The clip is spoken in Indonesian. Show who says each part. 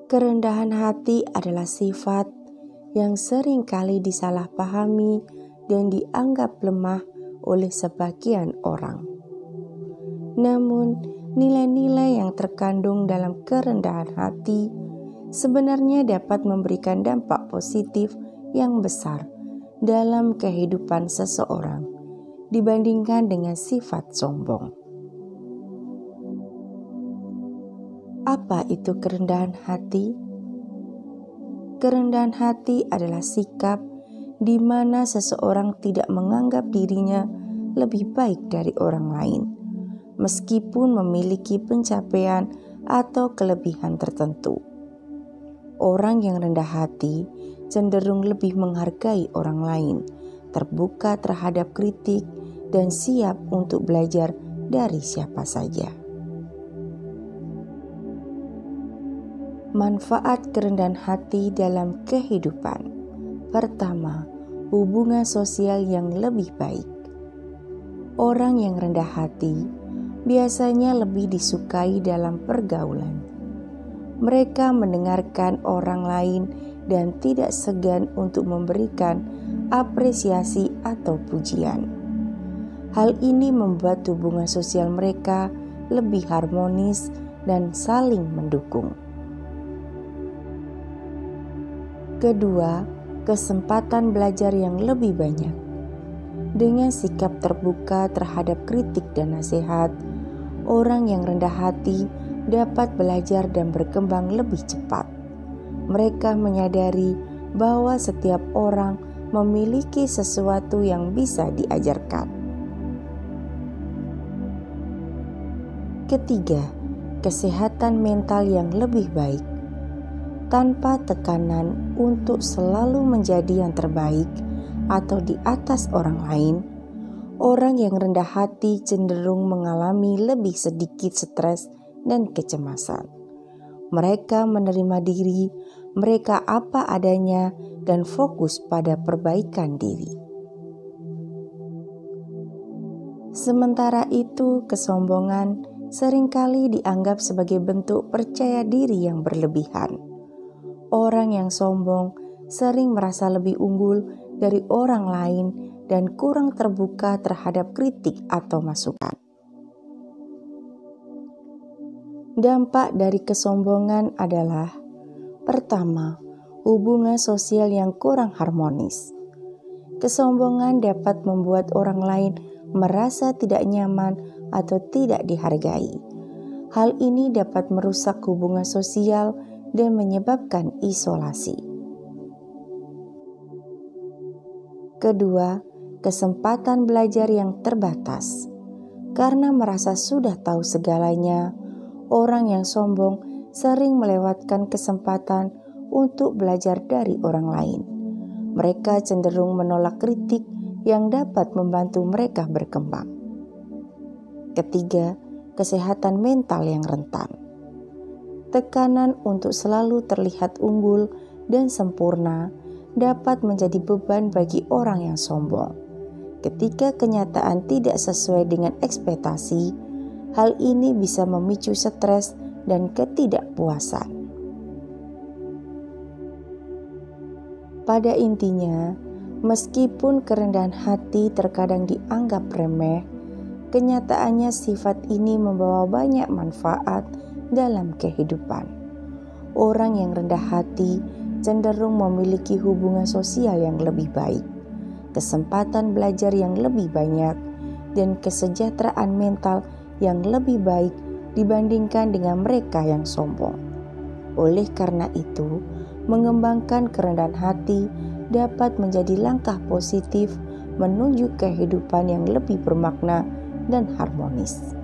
Speaker 1: Kerendahan hati adalah sifat yang sering kali disalahpahami dan dianggap lemah oleh sebagian orang. Namun, nilai-nilai yang terkandung dalam kerendahan hati sebenarnya dapat memberikan dampak positif yang besar dalam kehidupan seseorang dibandingkan dengan sifat sombong. Apa itu kerendahan hati? Kerendahan hati adalah sikap di mana seseorang tidak menganggap dirinya lebih baik dari orang lain, meskipun memiliki pencapaian atau kelebihan tertentu. Orang yang rendah hati cenderung lebih menghargai orang lain, terbuka terhadap kritik, dan siap untuk belajar dari siapa saja. Manfaat kerendahan hati dalam kehidupan. Pertama, hubungan sosial yang lebih baik. Orang yang rendah hati biasanya lebih disukai dalam pergaulan. Mereka mendengarkan orang lain dan tidak segan untuk memberikan apresiasi atau pujian. Hal ini membuat hubungan sosial mereka lebih harmonis dan saling mendukung. Kedua, kesempatan belajar yang lebih banyak. Dengan sikap terbuka terhadap kritik dan nasihat, orang yang rendah hati dapat belajar dan berkembang lebih cepat. Mereka menyadari bahwa setiap orang memiliki sesuatu yang bisa diajarkan. Ketiga, kesehatan mental yang lebih baik. Tanpa tekanan untuk selalu menjadi yang terbaik atau di atas orang lain, orang yang rendah hati cenderung mengalami lebih sedikit stres dan kecemasan. Mereka menerima diri mereka apa adanya dan fokus pada perbaikan diri. Sementara itu, kesombongan seringkali dianggap sebagai bentuk percaya diri yang berlebihan. Orang yang sombong sering merasa lebih unggul dari orang lain dan kurang terbuka terhadap kritik atau masukan. Dampak dari kesombongan adalah: pertama, hubungan sosial yang kurang harmonis. Kesombongan dapat membuat orang lain merasa tidak nyaman atau tidak dihargai. Hal ini dapat merusak hubungan sosial dan menyebabkan isolasi. Kedua, kesempatan belajar yang terbatas. Karena merasa sudah tahu segalanya, orang yang sombong sering melewatkan kesempatan untuk belajar dari orang lain. Mereka cenderung menolak kritik yang dapat membantu mereka berkembang. Ketiga, kesehatan mental yang rentan. Tekanan untuk selalu terlihat unggul dan sempurna dapat menjadi beban bagi orang yang sombong. Ketika kenyataan tidak sesuai dengan ekspektasi, hal ini bisa memicu stres dan ketidakpuasan. Pada intinya, meskipun kerendahan hati terkadang dianggap remeh, kenyataannya sifat ini membawa banyak manfaat dalam kehidupan. Orang yang rendah hati cenderung memiliki hubungan sosial yang lebih baik, kesempatan belajar yang lebih banyak, dan kesejahteraan mental yang lebih baik dibandingkan dengan mereka yang sombong. Oleh karena itu, mengembangkan kerendahan hati dapat menjadi langkah positif menuju kehidupan yang lebih bermakna dan harmonis.